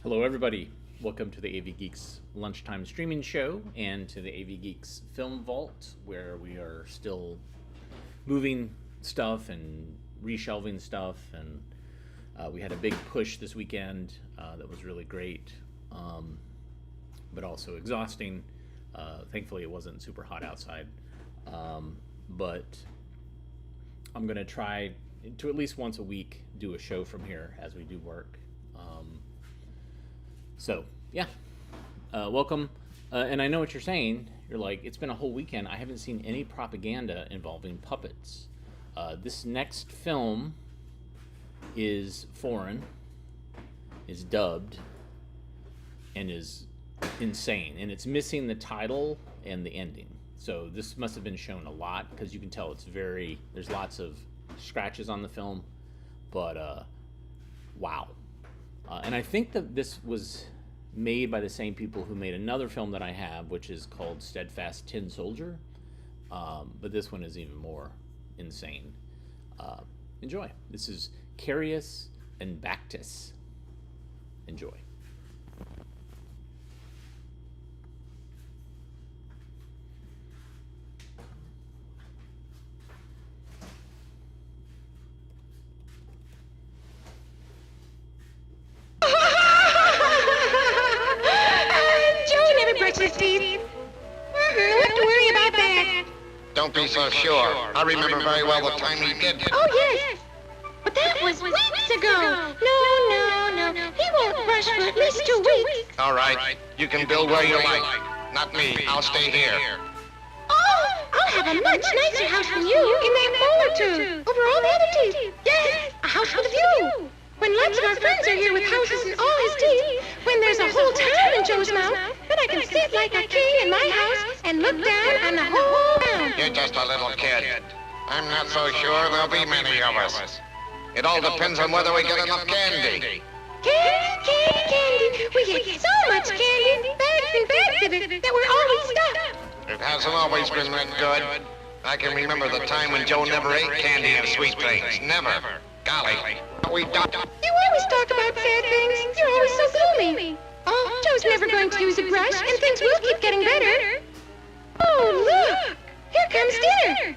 Hello, everybody. Welcome to the AV Geeks lunchtime streaming show and to the AV Geeks Film Vault, where we are still moving stuff and reshelving stuff. And we had a big push this weekend that was really great, but also exhausting. Thankfully, it wasn't super hot outside. But I'm going to try to at least once a week do a show from here as we do work. So, yeah, welcome. And I know what you're saying. You're like, it's been a whole weekend. I haven't seen any propaganda involving puppets. This next film is foreign, is dubbed, and is insane. And it's missing the title and the ending. So this must have been shown a lot because you can tell there's lots of scratches on the film. But, wow. And I think that this was made by the same people who made another film that I have, which is called Steadfast Tin Soldier. But this one is even more insane. Enjoy. This is Karius and Baktus. Enjoy. His teeth. Don't have to worry about that. Don't be so sure. I remember very well the time he did. Oh, yes. But that was weeks ago. No. He won't brush for at least 2 weeks. All right. You can build where you like. Not me. I'll stay here. Oh, I'll have a much nicer house than you in that bowl or two. Over all the other teeth. Yes, a house with a view. When lots of our friends are here with houses and all his teeth, when there's a whole town in Joe's mouth, then I can sit like a king in my house and look down on the whole town. You're just a little kid. I'm not so sure there'll be many of us. It all depends on whether we get enough candy. Candy. We get so much candy, bags and bags of it, that we're always stuffed. It hasn't always been that good. I can remember the time when Joe never ate candy and sweet things. Never. Golly. We don't. You always talk about sad things. You're always so gloomy. Oh, Joe's never going to use a brush, and things will keep getting better. Oh, look! Here comes dinner.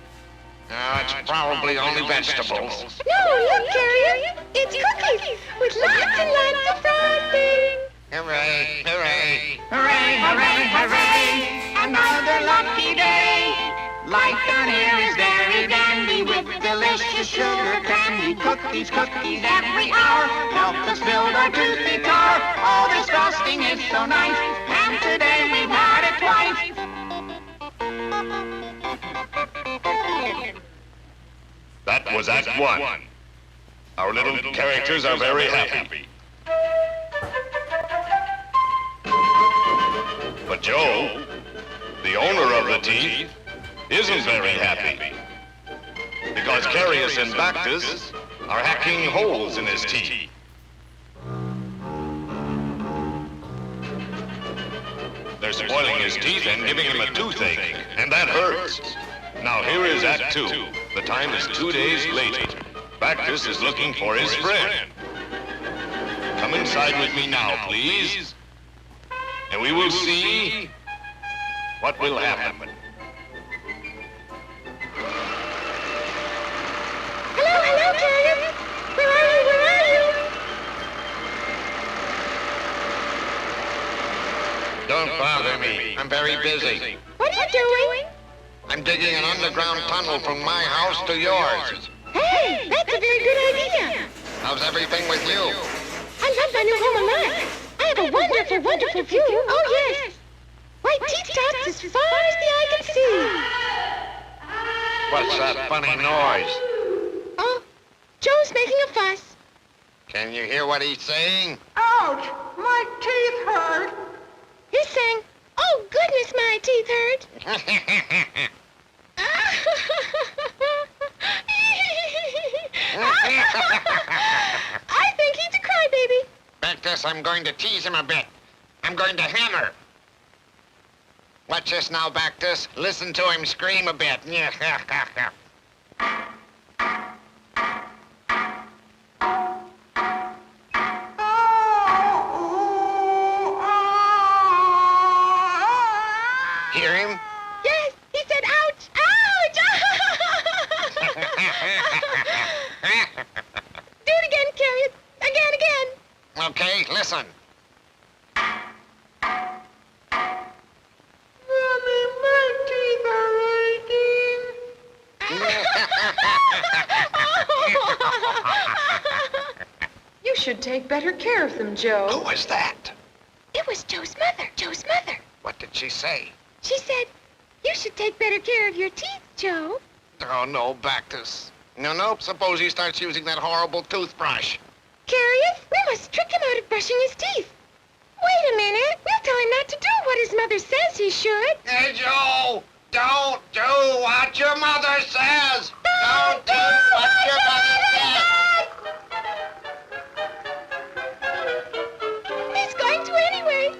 It's probably only vegetables. No, look, Carrie. It's cookies with lots and lots of frosting. Hooray, hooray. Hooray, hooray, hooray, another lucky day. Life down here is very dandy with delicious sugar candy. Cookies every hour help us build our toothy tower. Oh, this frosting is so nice, and today we've had it twice. That was Act One. Our little characters are very happy. But Joe, the owner of the teeth, isn't very happy. Because Karius and Baktus are hacking holes in his teeth. They're spoiling his teeth and giving him a toothache, and that hurts. Now here is Act Two. The time is 2 days late. Baktus is looking for his friend. Come inside with me now, please. And we will see what will happen. Hello, Carrie. Where are you? Don't bother me. I'm very busy. What are you doing? I'm digging an underground tunnel from my house to yours. Hey, that's a very good idea. How's everything with you? I love my new home a lot. I have a wonderful view. Oh, yes. White teeth tops as far as the eye can see. What's that funny noise? Oh, Joe's making a fuss. Can you hear what he's saying? Ouch, my teeth hurt. He's saying, oh, goodness, my teeth hurt. I think he's a crybaby. Baktus, I'm going to tease him a bit. I'm going to hammer. Watch this now, Baktus. Listen to him scream a bit. should take better care of them, Who Joe. was that? It was Joe's mother. Joe's mother. What did she say? She said, you should take better care of your teeth, Joe. Oh, no, Baktus. No, suppose he starts using that horrible toothbrush. Karius, we must trick him out of brushing his teeth. Wait a minute. We'll tell him not to do what his mother says he should. Hey, Joe! Don't do what your mother says! Don't do what your mother says! He's going to anyway.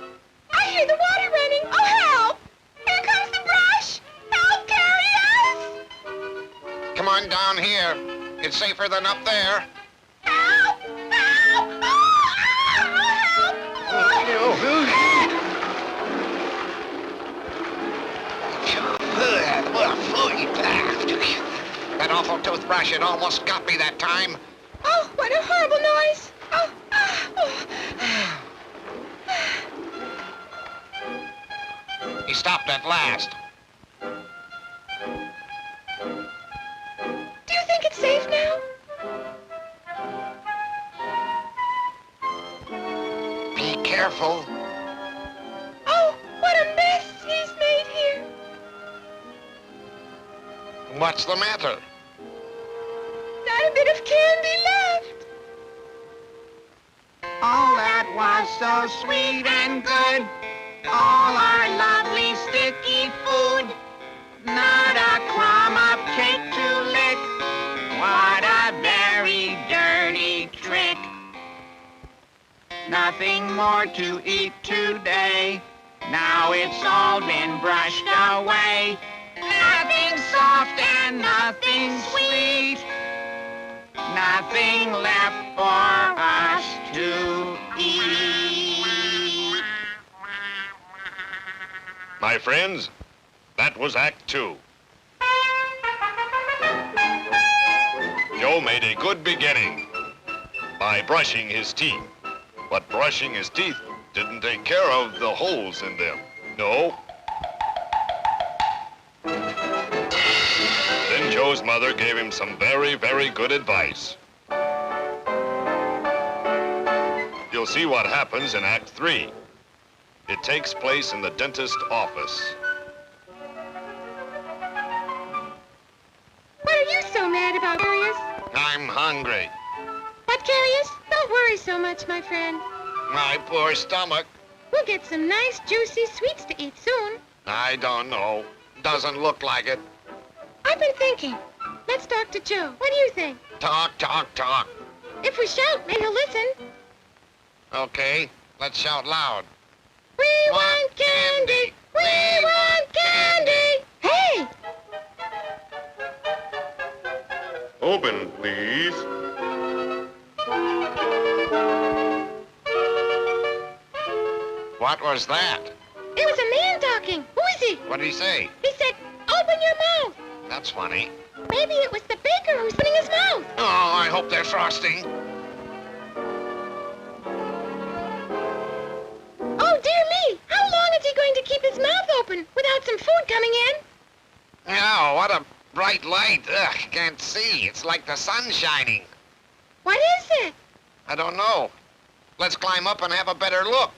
I hear the water running. Oh, help! Here comes the brush. Help, Karius! Come on down here. It's safer than up there. Help! Help! Oh, help! That awful toothbrush, it almost got me that time. Oh, what a horrible noise. He stopped at last. Do you think it's safe now? Be careful. Oh, what a mess he's made here. What's the matter? Not a bit of candy left. All that was so sweet and good. All our lovely sticky food. Not a crumb of cake to lick. What a very dirty trick. Nothing more to eat today. Now it's all been brushed away. Nothing soft and nothing sweet. Nothing left for us to eat. My friends, that was Act 2. Joe made a good beginning by brushing his teeth. But brushing his teeth didn't take care of the holes in them. No. Then Joe's mother gave him some very, very good advice. You'll see what happens in Act 3. It takes place in the dentist's office. What are you so mad about, Karius? I'm hungry. What, Karius? Don't worry so much, my friend. My poor stomach. We'll get some nice, juicy sweets to eat soon. I don't know. Doesn't look like it. I've been thinking. Let's talk to Joe. What do you think? Talk. If we shout, maybe he'll listen. Okay, let's shout loud. We want candy! We want candy! Hey! Open, please. What was that? It was a man talking. Who is he? What did he say? He said, open your mouth. That's funny. Maybe it was the baker who's opening his mouth. Oh, I hope they're frosting. Oh, dear me. How long is he going to keep his mouth open without some food coming in? Oh, what a bright light. Ugh, can't see. It's like the sun shining. What is it? I don't know. Let's climb up and have a better look.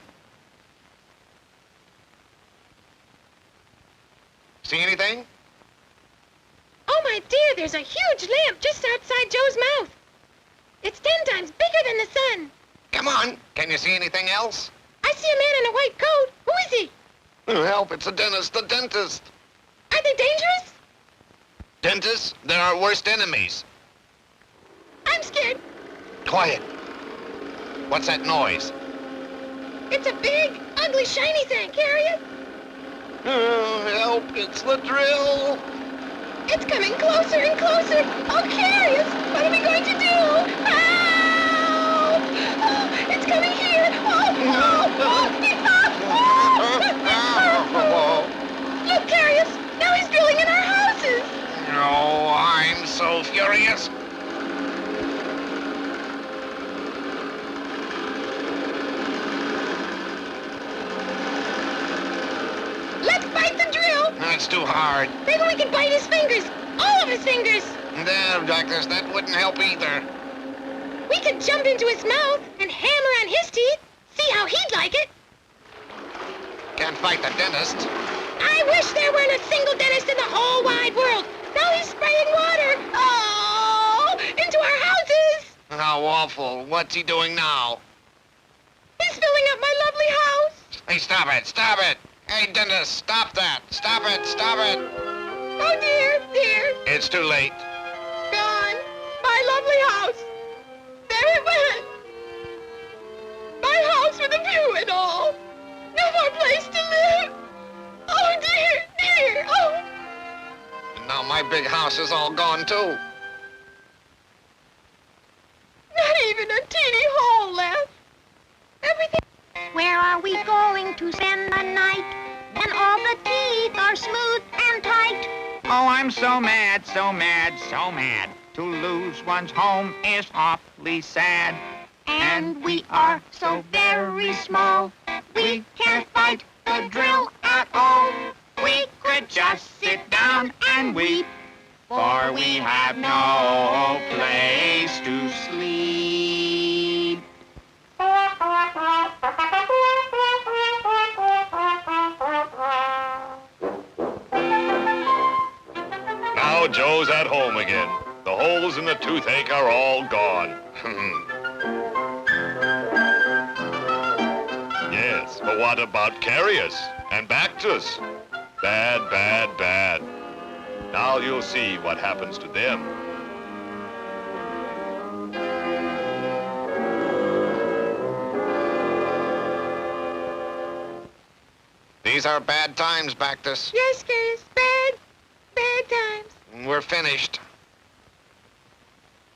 See anything? Oh, my dear, there's a huge lamp just outside Joe's mouth. It's 10 times bigger than the sun. Come on. Can you see anything else? I see a man in a white coat. Who is he? Oh, help, it's the dentist. Are they dangerous? Dentists, they're our worst enemies. I'm scared. Quiet. What's that noise? It's a big, ugly, shiny thing, Karius. Oh, help, it's the drill. It's coming closer and closer. Oh, Karius, what are we going to do? Help! Oh, it's coming here. Look, Karius, now he's drilling in our houses. Oh, I'm so furious. Let's bite the drill. That's too hard. Maybe we can bite his fingers. All of his fingers. There, Baktus, that wouldn't help either. We We could jump into his mouth and hammer on his teeth. See how he'd like it. Can't fight the dentist. I wish there weren't a single dentist in the whole wide world. Now he's spraying water. Oh, into our houses. How awful. What's he doing now? He's filling up my lovely house. Hey, stop it, stop it. Hey, dentist, stop that. Stop it, stop it. Oh, dear, dear. It's too late. Gone. My lovely house. There it went. My house with a view and all. No more place to live. Oh, dear, dear. Oh. And now my big house is all gone, too. Not even a teeny hole left. Everything. Where are we going to spend the night when all the teeth are smooth and tight? Oh, I'm so mad, so mad, so mad. To lose one's home is awfully sad. And we are so very small, We can't fight the drill at all. We could just sit down and weep, for we have no place to sleep. Now Joe's at home again. The holes in the toothache are all gone. Yes, but what about Karius and Baktus? Bad, bad, bad. Now you'll see what happens to them. These are bad times, Baktus. Yes, Karius. Bad times. We're finished.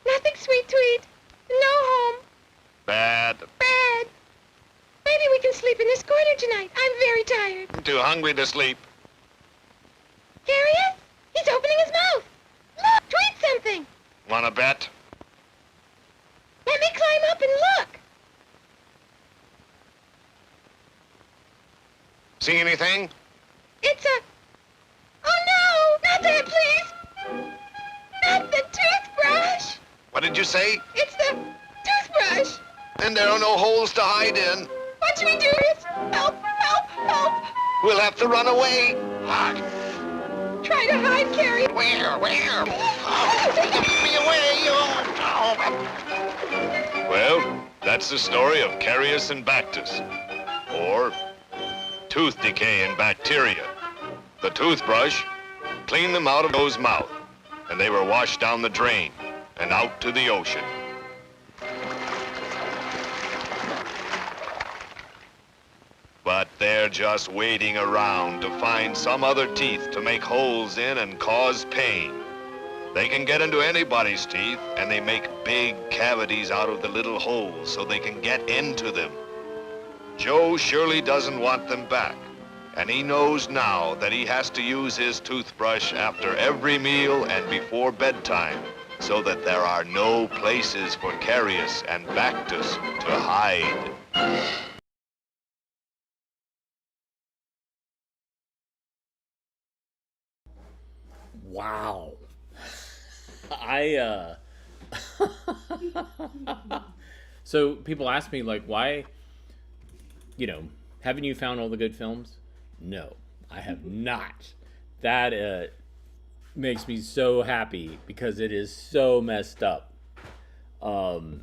Nothing sweet to eat. No home. Bad. Bad. Maybe we can sleep in this corner tonight. I'm very tired. I'm too hungry to sleep. Karius? He's opening his mouth. Look, tweet something. Wanna bet? Let me climb up and look. See anything? It's a... Oh, no! Not that, please! Not the toothbrush! What did you say? It's the toothbrush! And there are no holes to hide in. What should we do? Help! Help! Help! We'll have to run away. Try to hide, Karius. Where? Oh, get me away! Well, that's the story of Karius and Baktus, or tooth decay and bacteria. The toothbrush cleaned them out of Joe's mouth, and they were washed down the drain and out to the ocean. But they're just waiting around to find some other teeth to make holes in and cause pain. They can get into anybody's teeth, and they make big cavities out of the little holes so they can get into them. Joe surely doesn't want them back, and he knows now that he has to use his toothbrush after every meal and before bedtime, so that there are no places for Karius and Baktus to hide. Wow. So people ask me, like, why, haven't you found all the good films? No, I have not. That makes me so happy because it is so messed up. So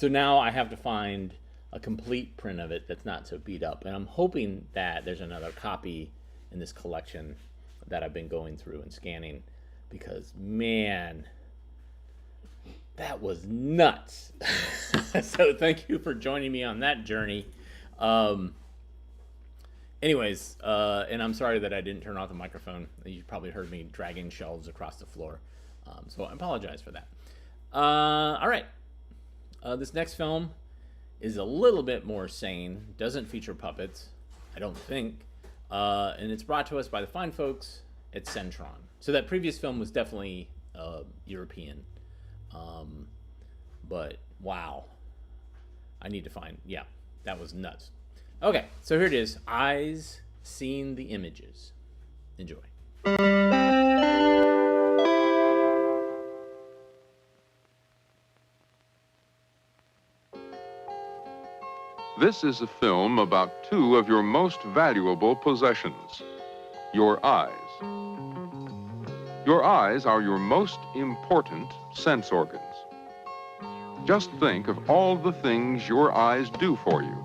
now I have to find a complete print of it that's not so beat up. And I'm hoping that there's another copy in this collection that I've been going through and scanning, because man, that was nuts. So thank you for joining me on that journey. Anyways, and I'm sorry that I didn't turn off the microphone. You probably heard me dragging shelves across the floor. So I apologize for that. All right. This next film is a little bit more sane. Doesn't feature puppets, I don't think. And it's brought to us by the fine folks at Centron. So that previous film was definitely European. But wow. I need to find, yeah, that was nuts. Okay, so here it is. Eyes Seen the Images. Enjoy. This is a film about two of your most valuable possessions, your eyes. Your eyes are your most important sense organs. Just think of all the things your eyes do for you.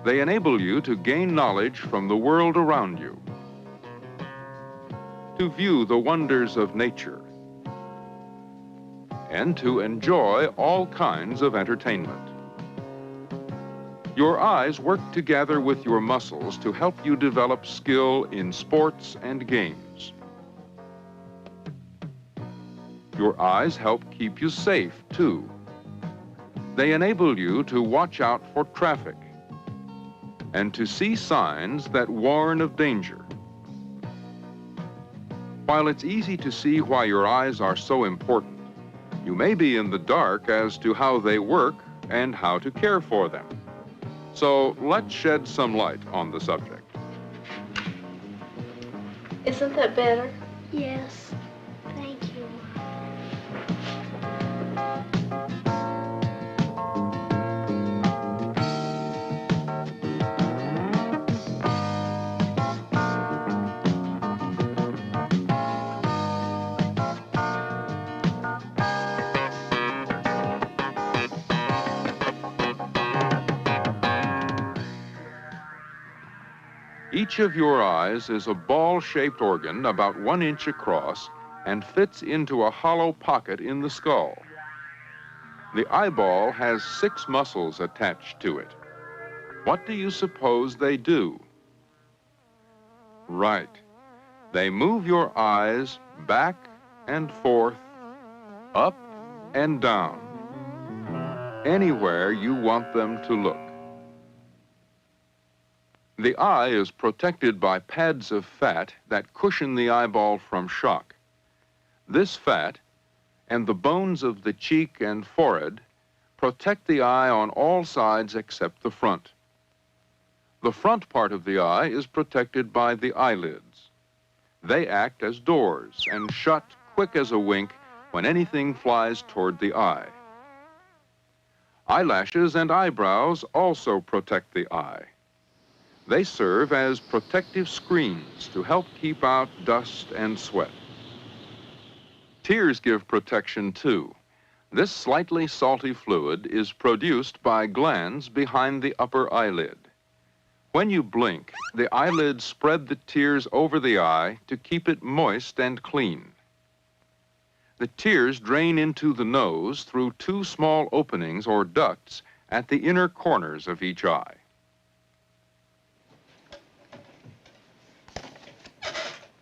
They enable you to gain knowledge from the world around you, to view the wonders of nature, and to enjoy all kinds of entertainment. Your eyes work together with your muscles to help you develop skill in sports and games. Your eyes help keep you safe, too. They enable you to watch out for traffic and to see signs that warn of danger. While it's easy to see why your eyes are so important, you may be in the dark as to how they work and how to care for them. So let's shed some light on the subject. Isn't that better? Yes, thank you. Each of your eyes is a ball-shaped organ about 1 inch across and fits into a hollow pocket in the skull. The eyeball has 6 muscles attached to it. What do you suppose they do? Right. They move your eyes back and forth, up and down, anywhere you want them to look. The eye is protected by pads of fat that cushion the eyeball from shock. This fat and the bones of the cheek and forehead protect the eye on all sides except the front. The front part of the eye is protected by the eyelids. They act as doors and shut quick as a wink when anything flies toward the eye. Eyelashes and eyebrows also protect the eye. They serve as protective screens to help keep out dust and sweat. Tears give protection too. This slightly salty fluid is produced by glands behind the upper eyelid. When you blink, the eyelids spread the tears over the eye to keep it moist and clean. The tears drain into the nose through 2 small openings or ducts at the inner corners of each eye.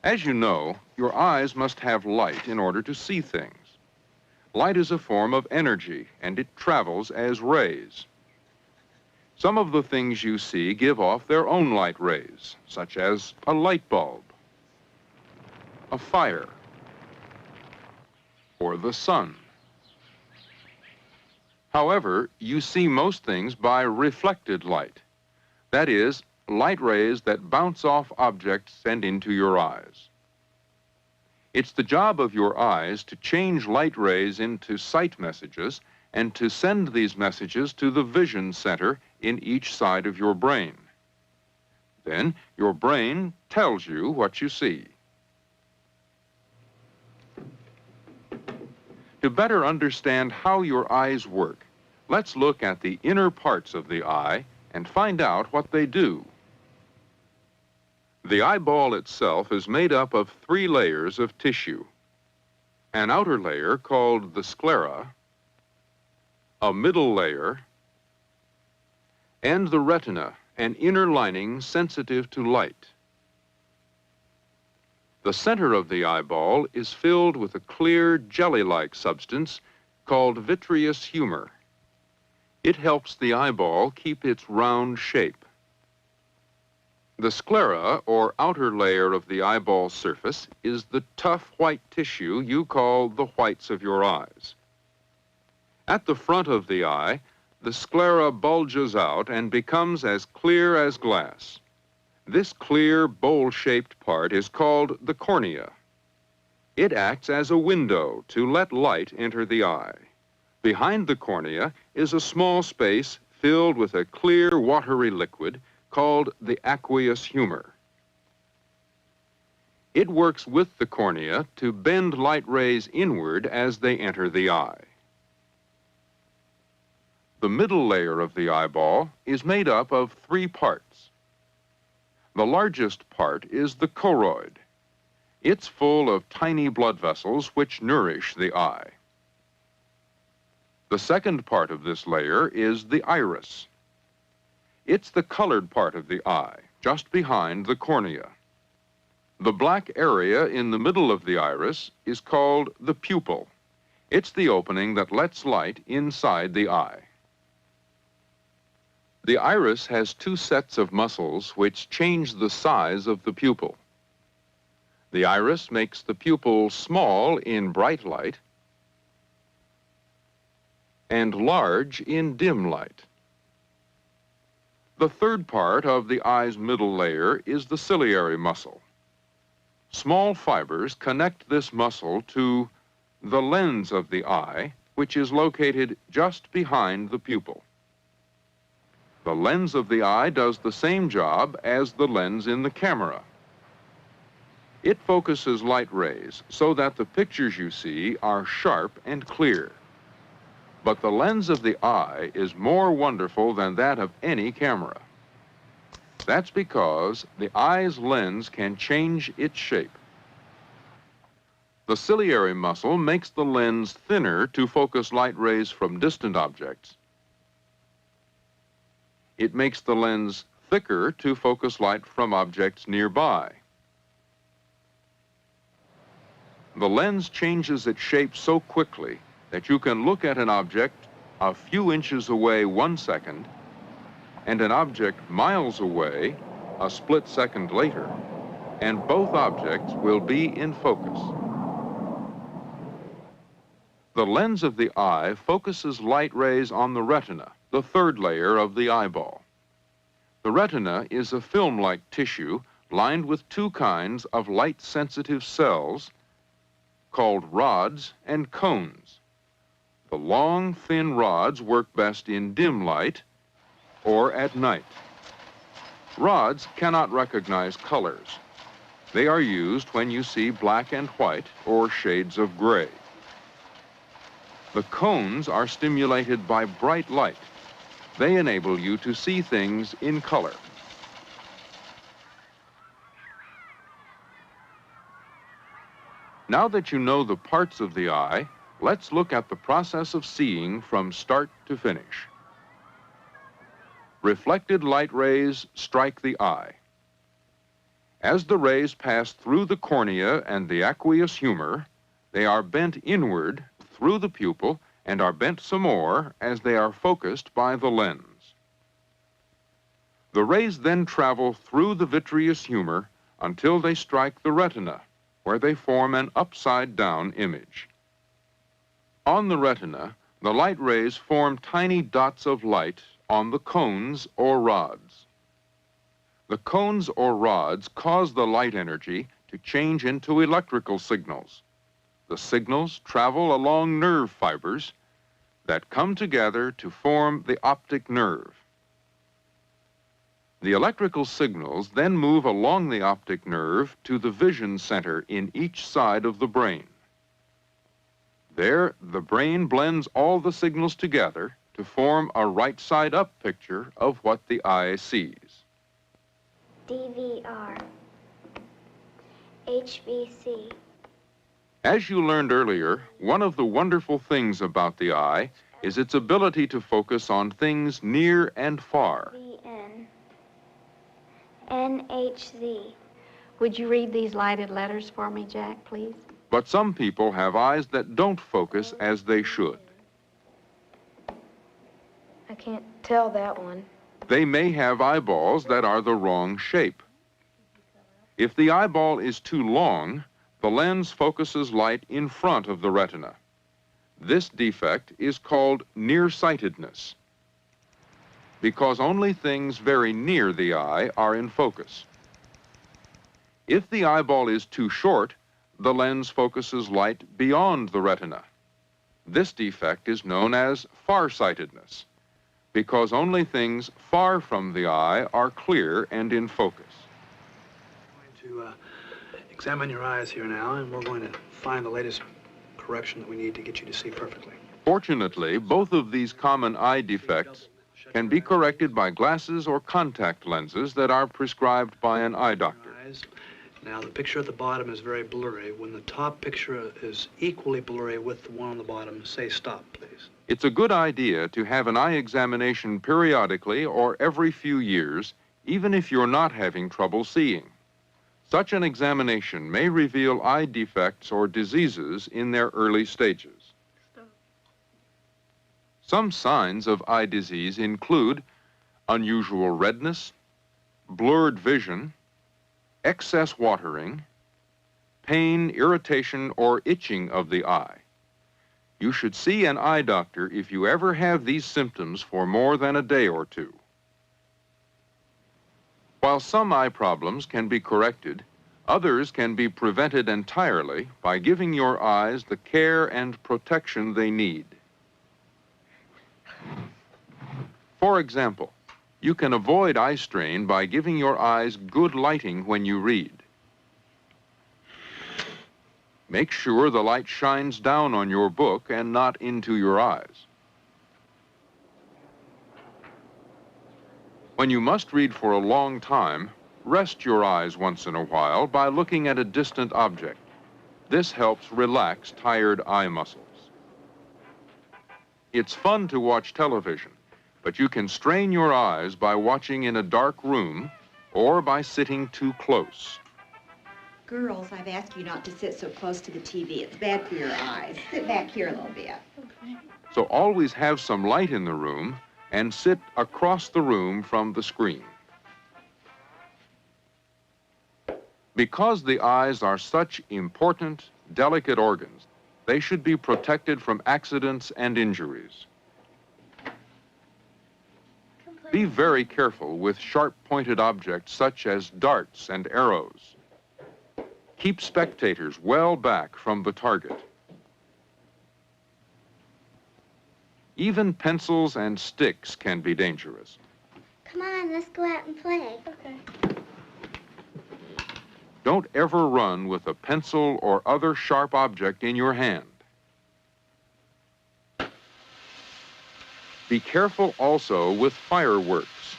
As you know, your eyes must have light in order to see things. Light is a form of energy, and it travels as rays. Some of the things you see give off their own light rays, such as a light bulb, a fire, or the sun. However, you see most things by reflected light. That is, light rays that bounce off objects and into your eyes. It's the job of your eyes to change light rays into sight messages and to send these messages to the vision center in each side of your brain. Then your brain tells you what you see. To better understand how your eyes work, let's look at the inner parts of the eye and find out what they do. The eyeball itself is made up of 3 layers of tissue. An outer layer called the sclera, a middle layer, and the retina, an inner lining sensitive to light. The center of the eyeball is filled with a clear jelly-like substance called vitreous humor. It helps the eyeball keep its round shape. The sclera, or outer layer of the eyeball surface, is the tough white tissue you call the whites of your eyes. At the front of the eye, the sclera bulges out and becomes as clear as glass. This clear, bowl-shaped part is called the cornea. It acts as a window to let light enter the eye. Behind the cornea is a small space filled with a clear, watery liquid called the aqueous humor. It works with the cornea to bend light rays inward as they enter the eye. The middle layer of the eyeball is made up of 3 parts. The largest part is the choroid. It's full of tiny blood vessels which nourish the eye. The second part of this layer is the iris. It's the colored part of the eye, just behind the cornea. The black area in the middle of the iris is called the pupil. It's the opening that lets light inside the eye. The iris has 2 sets of muscles which change the size of the pupil. The iris makes the pupil small in bright light and large in dim light. The third part of the eye's middle layer is the ciliary muscle. Small fibers connect this muscle to the lens of the eye, which is located just behind the pupil. The lens of the eye does the same job as the lens in the camera. It focuses light rays so that the pictures you see are sharp and clear. But the lens of the eye is more wonderful than that of any camera. That's because the eye's lens can change its shape. The ciliary muscle makes the lens thinner to focus light rays from distant objects. It makes the lens thicker to focus light from objects nearby. The lens changes its shape so quickly that you can look at an object a few inches away 1 second and an object miles away a split second later, and both objects will be in focus. The lens of the eye focuses light rays on the retina, the third layer of the eyeball. The retina is a film-like tissue lined with 2 kinds of light-sensitive cells called rods and cones. The long, thin rods work best in dim light or at night. Rods cannot recognize colors. They are used when you see black and white or shades of gray. The cones are stimulated by bright light. They enable you to see things in color. Now that you know the parts of the eye, let's look at the process of seeing from start to finish. Reflected light rays strike the eye. As the rays pass through the cornea and the aqueous humor, they are bent inward through the pupil and are bent some more as they are focused by the lens. The rays then travel through the vitreous humor until they strike the retina, where they form an upside-down image. On the retina, the light rays form tiny dots of light on the cones or rods. The cones or rods cause the light energy to change into electrical signals. The signals travel along nerve fibers that come together to form the optic nerve. The electrical signals then move along the optic nerve to the vision center in each side of the brain. There, the brain blends all the signals together to form a right-side-up picture of what the eye sees. DVR. HBC. As you learned earlier, one of the wonderful things about the eye is its ability to focus on things near and far. VN. NHZ. Would you read these lighted letters for me, Jack, please? But some people have eyes that don't focus as they should. I can't tell that one. They may have eyeballs that are the wrong shape. If the eyeball is too long, the lens focuses light in front of the retina. This defect is called nearsightedness, because only things very near the eye are in focus. If the eyeball is too short, the lens focuses light beyond the retina. This defect is known as farsightedness. because only things far from the eye are clear and in focus. I'm going to examine your eyes here now, and we're going to find the latest correction that we need to get you to see perfectly. Fortunately, both of these common eye defects can be corrected by glasses or contact lenses that are prescribed by an eye doctor. Now, the picture at the bottom is very blurry. When the top picture is equally blurry with the one on the bottom, say stop, please. It's a good idea to have an eye examination periodically or every few years, even if you're not having trouble seeing. Such an examination may reveal eye defects or diseases in their early stages. Some signs of eye disease include unusual redness, blurred vision, excess watering, pain, irritation, or itching of the eye. You should see an eye doctor if you ever have these symptoms for more than a day or two. While some eye problems can be corrected, others can be prevented entirely by giving your eyes the care and protection they need. For example, you can avoid eye strain by giving your eyes good lighting when you read. Make sure the light shines down on your book and not into your eyes. When you must read for a long time, rest your eyes once in a while by looking at a distant object. This helps relax tired eye muscles. It's fun to watch television, but you can strain your eyes by watching in a dark room or by sitting too close. Girls, I've asked you not to sit so close to the TV. It's bad for your eyes. Sit back here a little bit. Okay. So always have some light in the room and sit across the room from the screen. Because the eyes are such important, delicate organs, they should be protected from accidents and injuries. Be very careful with sharp-pointed objects such as darts and arrows. Keep spectators well back from the target. Even pencils and sticks can be dangerous. Come on, let's go out and play. Okay. Don't ever run with a pencil or other sharp object in your hand. Be careful also with fireworks,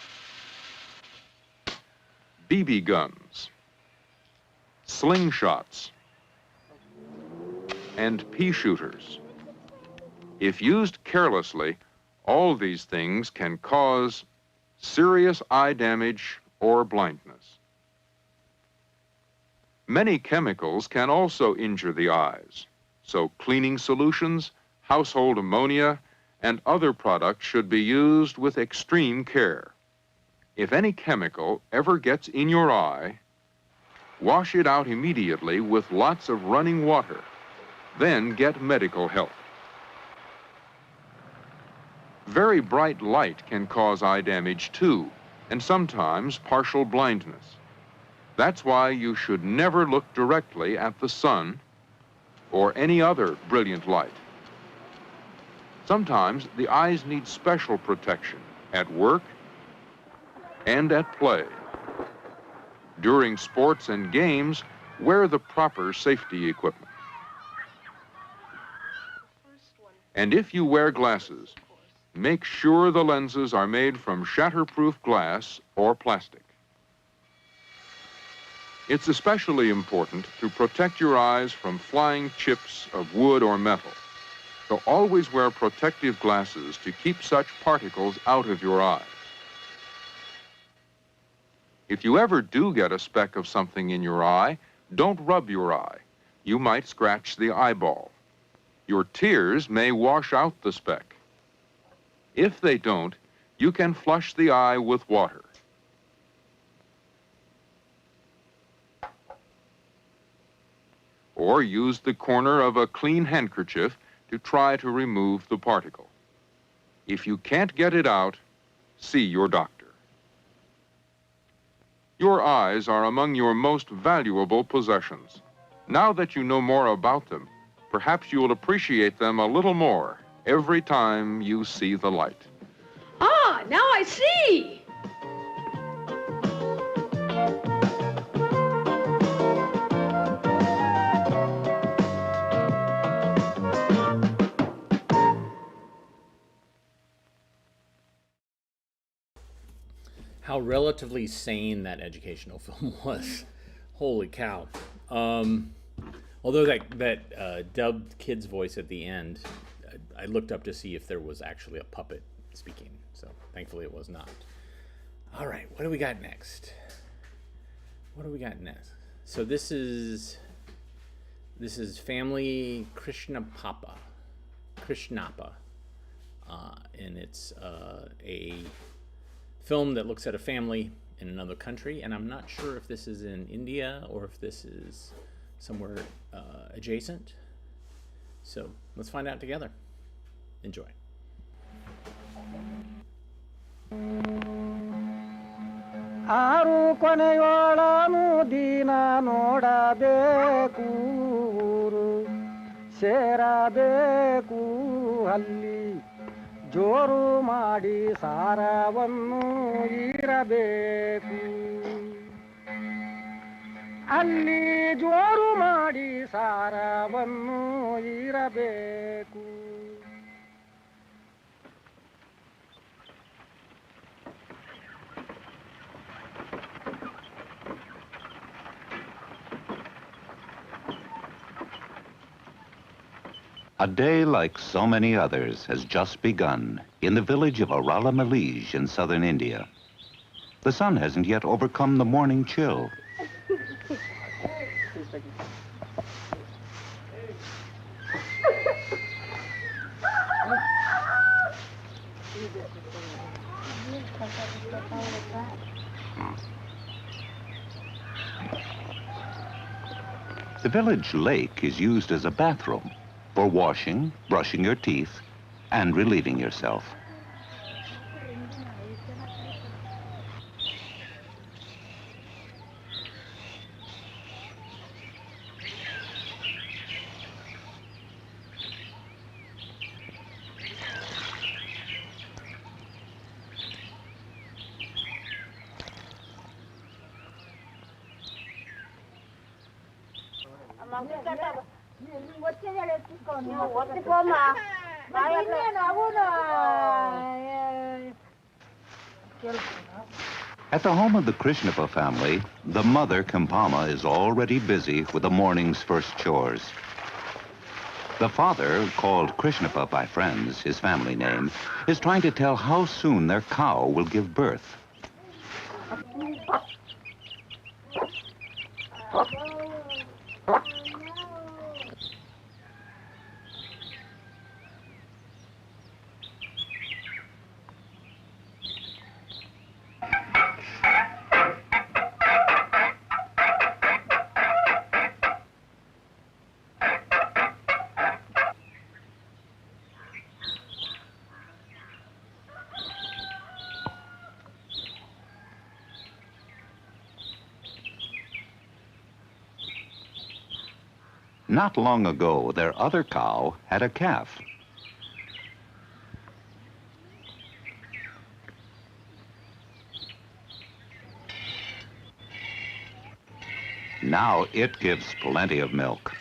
BB guns, slingshots, and pea shooters. If used carelessly, all these things can cause serious eye damage or blindness. Many chemicals can also injure the eyes, so cleaning solutions, household ammonia, and other products should be used with extreme care. If any chemical ever gets in your eye, wash it out immediately with lots of running water. Then get medical help. Very bright light can cause eye damage too, and sometimes partial blindness. That's why you should never look directly at the sun or any other brilliant light. Sometimes the eyes need special protection at work and at play. During sports and games, wear the proper safety equipment. And if you wear glasses, make sure the lenses are made from shatterproof glass or plastic. It's especially important to protect your eyes from flying chips of wood or metal. So always wear protective glasses to keep such particles out of your eyes. If you ever do get a speck of something in your eye, don't rub your eye. You might scratch the eyeball. Your tears may wash out the speck. If they don't, you can flush the eye with water. Or use the corner of a clean handkerchief to try to remove the particle. If you can't get it out, see your doctor. Your eyes are among your most valuable possessions. Now that you know more about them, perhaps you will appreciate them a little more every time you see the light. Oh, now I see. How relatively sane that educational film was. Holy cow. Although that dubbed kid's voice at the end, I looked up to see if there was actually a puppet speaking. So thankfully it was not. All right, what do we got next? So this is Family Krishnappa. And it's a film that looks at a family in another country, and I'm not sure if this is in India or if this is somewhere adjacent. So let's find out together. Enjoy. ಆರು ಕೊನೆಯೋಳನು ದಿನ ನೋಡಬೇಕು ಊರು ಸೇರಬೇಕು ಅಲ್ಲಿ ಜೋರು ಮಾಡಿ ಸಾರವನ್ನು ಇರಬೇಕು ಅಲ್ಲಿ ಜೋರು ಮಾಡಿ ಸಾರವನ್ನು ಇರಬೇಕು A day like so many others has just begun in the village of Aralamalij in southern India. The sun hasn't yet overcome the morning chill. The village lake is used as a bathroom for washing, brushing your teeth, and relieving yourself. At the home of the Krishnappa family, the mother, Kampama, is already busy with the morning's first chores. The father, called Krishnappa by friends, his family name, is trying to tell how soon their cow will give birth. Not long ago, their other cow had a calf. Now it gives plenty of milk.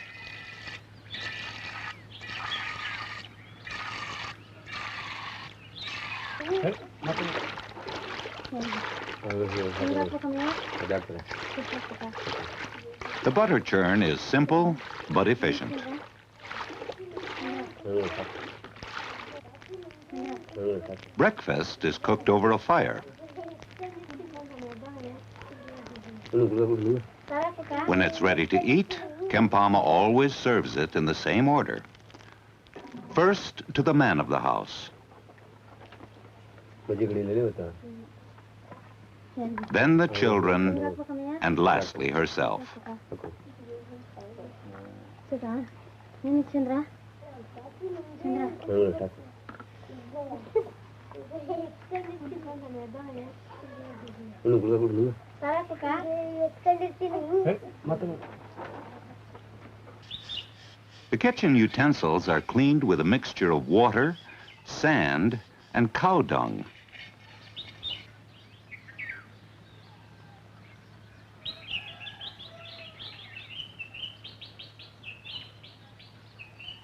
The butter churn is simple but efficient. Breakfast is cooked over a fire. When it's ready to eat, Kempama always serves it in the same order. First to the man of the house. Then the children, and lastly herself. The kitchen utensils are cleaned with a mixture of water, sand, and cow dung.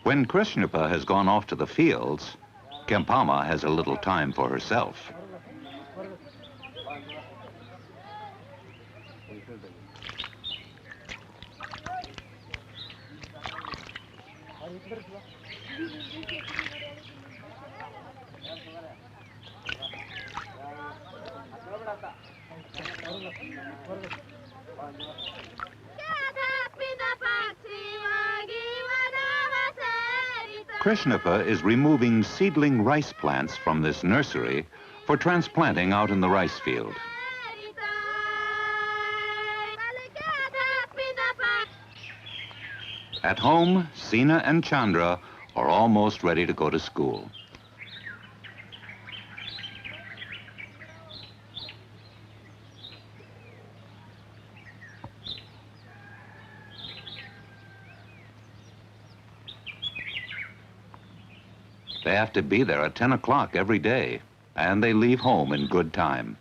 When Krishnappa has gone off to the fields, Kempama has a little time for herself. Krishnappa is removing seedling rice plants from this nursery for transplanting out in the rice field. At home, Sina and Chandra are almost ready to go to school. They have to be there at 10 o'clock every day, and they leave home in good time.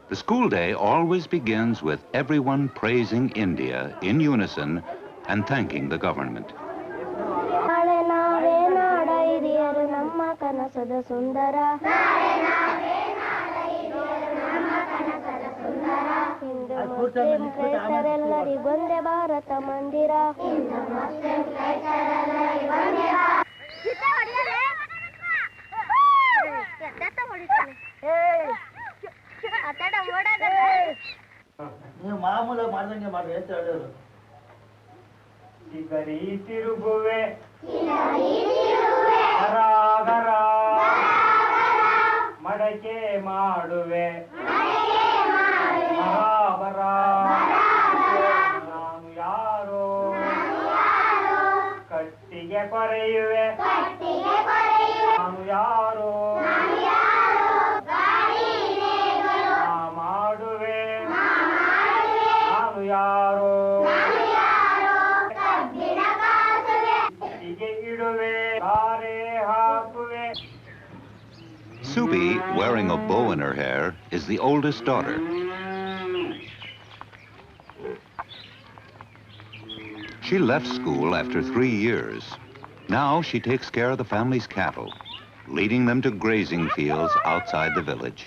The school day always begins with everyone praising India in unison and thanking the government. ನೀವು ಮಾಮೂಲ ಮಾಡ್ದಂಗೆ ಮಾಡ್ರಿ ಅಂತ ಹೇಳೋರು ಸಿಗರಿ ತಿರುಗುವೆ ಗರ ಮಡಕೆ ಮಾಡುವೆ ಬರ ನಾನು ಯಾರೋ ಕಟ್ಟಿಗೆ ಕೊರೆಯುವೆ ನಾನು ಯಾರೋ ಮಾಡುವೆ ನಾನು ಯಾರೋ ಕಟ್ಟಿಗೆ ಇಡುವೆ ತಾರೆ ಹಾಕುವೆ. Subi, wearing a bow in her hair, is the oldest daughter. She left school after 3 years. Now she takes care of the family's cattle, leading them to grazing fields outside the village.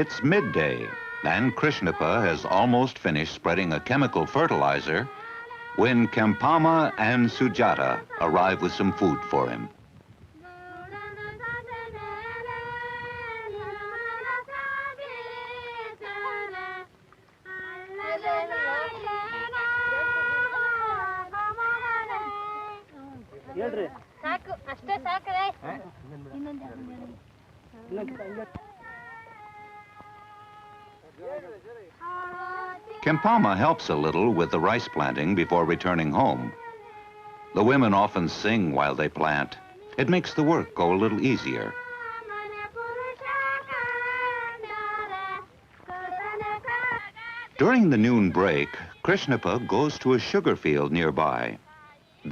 It's midday, and Krishnappa has almost finished spreading a chemical fertilizer when Kempama and Sujata arrive with some food for him. Kempama helps a little with the rice planting before returning home. The women often sing while they plant. It makes the work go a little easier. During the noon break, Krishnappa goes to a sugar field nearby.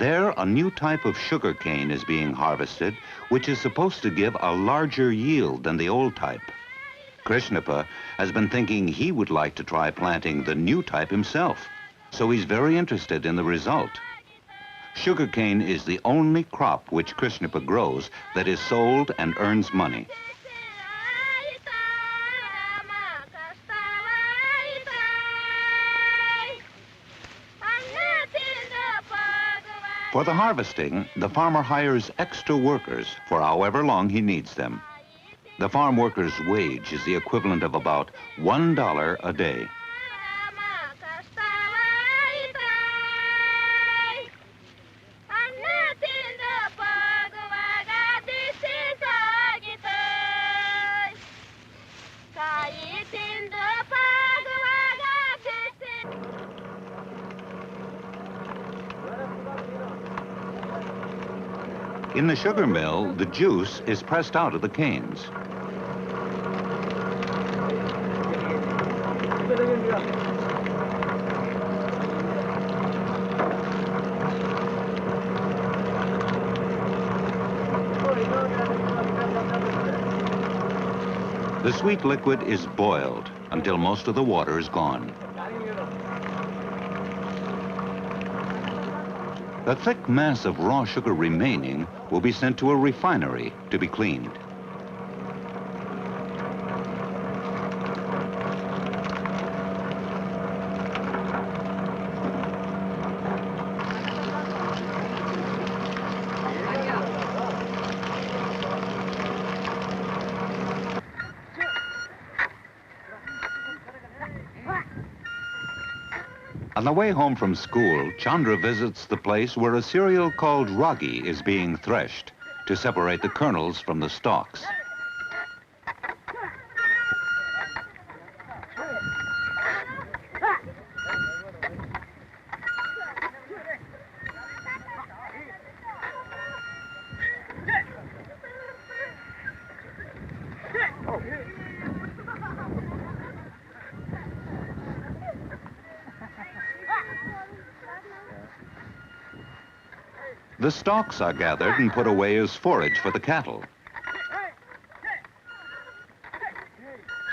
There, a new type of sugar cane is being harvested, which is supposed to give a larger yield than the old type. Krishnappa has been thinking he would like to try planting the new type himself, so he's very interested in the result. Sugarcane is the only crop which Krishnappa grows that is sold and earns money. For the harvesting, the farmer hires extra workers for however long he needs them. The farm worker's wage is the equivalent of about $1 a day. In the sugar mill, the juice is pressed out of the canes. The sweet liquid is boiled until most of the water is gone. The thick mass of raw sugar remaining will be sent to a refinery to be cleaned. On the way home from school, Chandra visits the place where a cereal called ragi is being threshed to separate the kernels from the stalks. The stalks are gathered and put away as forage for the cattle.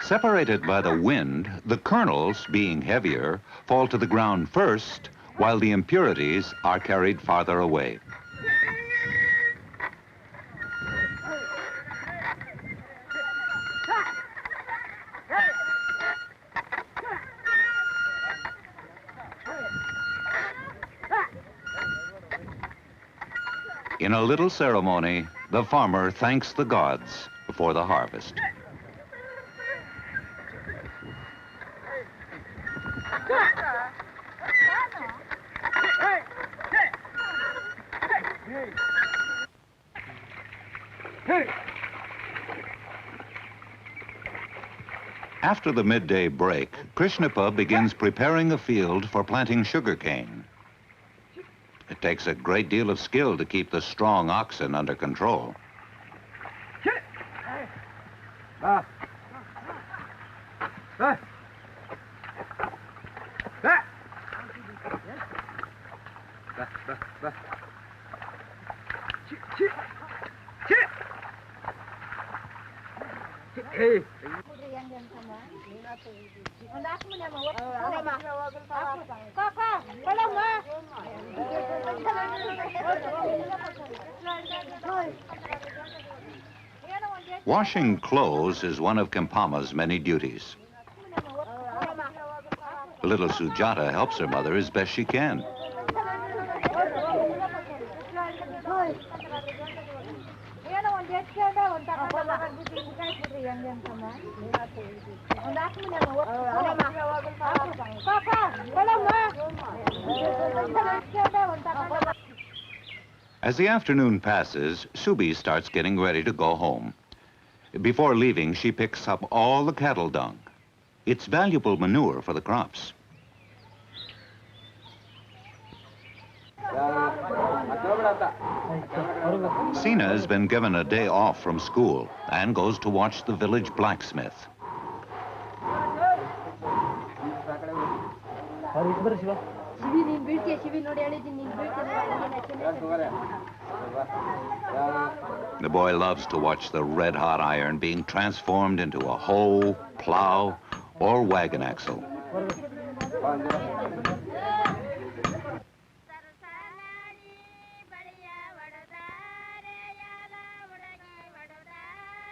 Separated by the wind, the kernels, being heavier, fall to the ground first, while the impurities are carried farther away. In a little ceremony, the farmer thanks the gods for the harvest. After the midday break, Krishnappa begins preparing the field for planting sugarcane. It takes a great deal of skill to keep the strong oxen under control. Washing clothes is one of Kampama's many duties. Little Sujata helps her mother as best she can. As the afternoon passes, Subi starts getting ready to go home. Before leaving, she picks up all the cattle dung. It's valuable manure for the crops. Sina has been given a day off from school and goes to watch the village blacksmith. The boy loves to watch the red-hot iron being transformed into a hoe, plow, or wagon axle.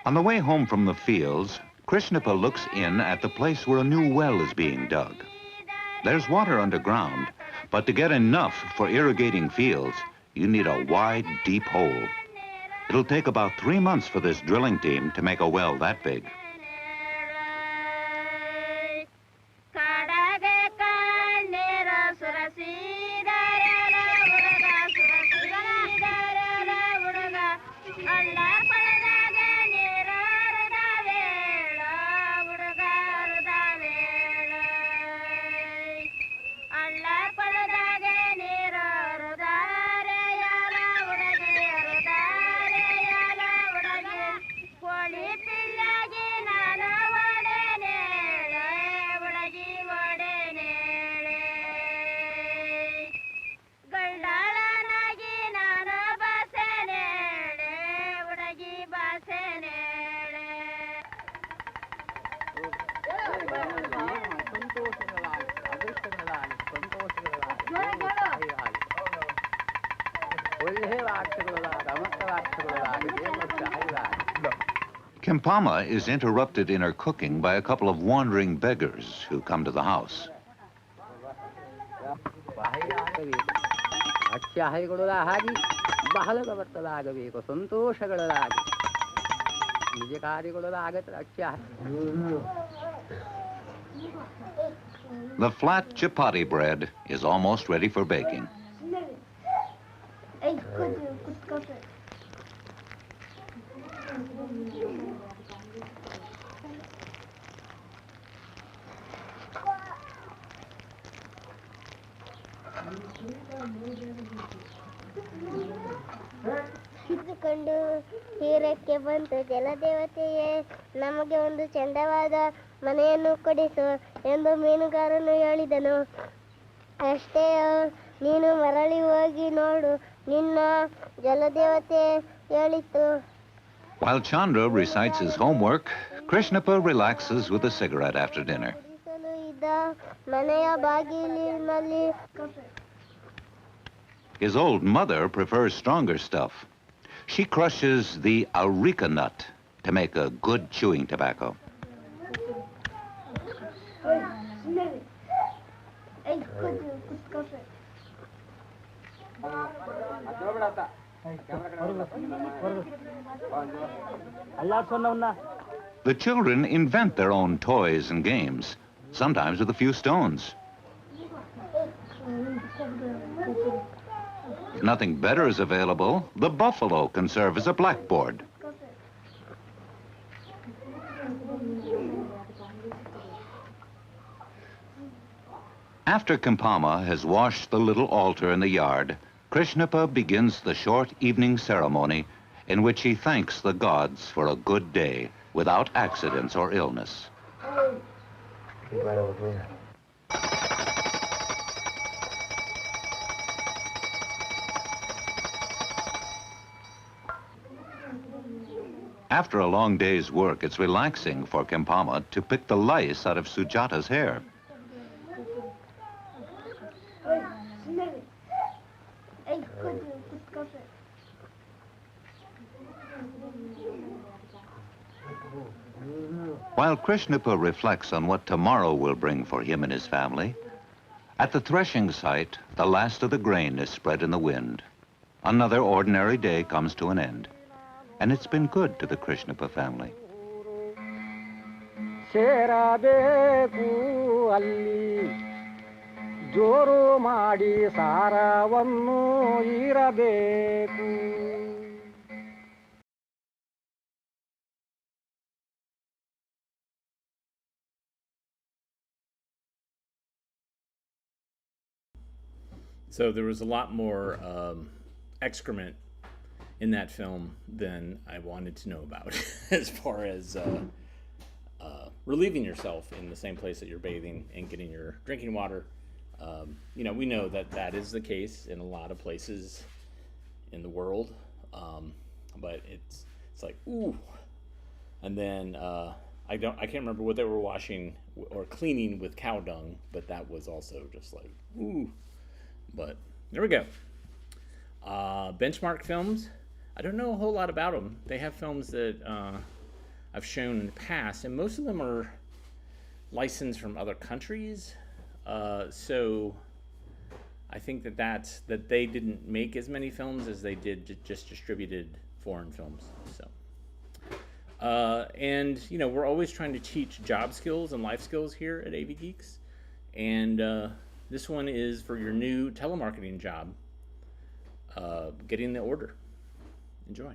On the way home from the fields, Krishnappa looks in at the place where a new well is being dug. There's water underground, but to get enough for irrigating fields, you need a wide, deep hole. It'll take about 3 months for this drilling team to make a well that big. Kimpama is interrupted in her cooking by a couple of wandering beggars who come to the house. The flat chapati bread is almost ready for baking. ಕಿತ್ತುಕೊಂಡು ತೀರಕ್ಕೆ ಬಂತು ಜಲದೇವತೆಯೇ ನಮಗೆ ಒಂದು ಚಂದವಾದ ಮನೆಯನ್ನು ಕೊಡಿಸು ಎಂದು ಮೀನುಗಾರನು ಹೇಳಿದನು. ಅಷ್ಟೇ ನೀನು ಮರಳಿ ಹೋಗಿ ನೋಡು ನಿನ್ನ ಜಲದೇವತೆ ಹೇಳಿತು. While Chandra recites his homework, Krishnappa relaxes with a cigarette after dinner. ಇದ್ದ ಮನೆಯ ಬಾಗಿಲಿನಲ್ಲಿ His old mother prefers stronger stuff. She crushes the areca nut to make a good chewing tobacco. The children invent their own toys and games, sometimes with a few stones. If nothing better is available, the buffalo can serve as a blackboard. After Kimpama has washed the little altar in the yard, Krishnappa begins the short evening ceremony in which he thanks the gods for a good day without accidents or illness. After a long day's work, it's relaxing for Kimpama to pick the lice out of Sujata's hair. While Krishnappa reflects on what tomorrow will bring for him and his family, at the threshing site, the last of the grain is spread in the wind. Another ordinary day comes to an end, and it's been good to the Krishnappa family. ಸೇರಬೇಕು ಅಲ್ಲಿ ಜೋರು ಮಾಡಿ ಸಾರವನ್ನು ಇರಬೇಕು. So there was a lot more excrement in that film than I wanted to know about as far as relieving yourself in the same place that you're bathing and getting your drinking water. We know that that is the case in a lot of places in the world, but it's like, ooh. And then I can't remember what they were washing or cleaning with cow dung, but that was also just like, ooh. But there we go. Benchmark Films. I don't know a whole lot about them. They have films that I've shown in the past, and most of them are licensed from other countries. So I think that they didn't make as many films as they did just distributed foreign films. So, and we're always trying to teach job skills and life skills here at AV Geeks, and this one is for your new telemarketing job, getting the order. Enjoy.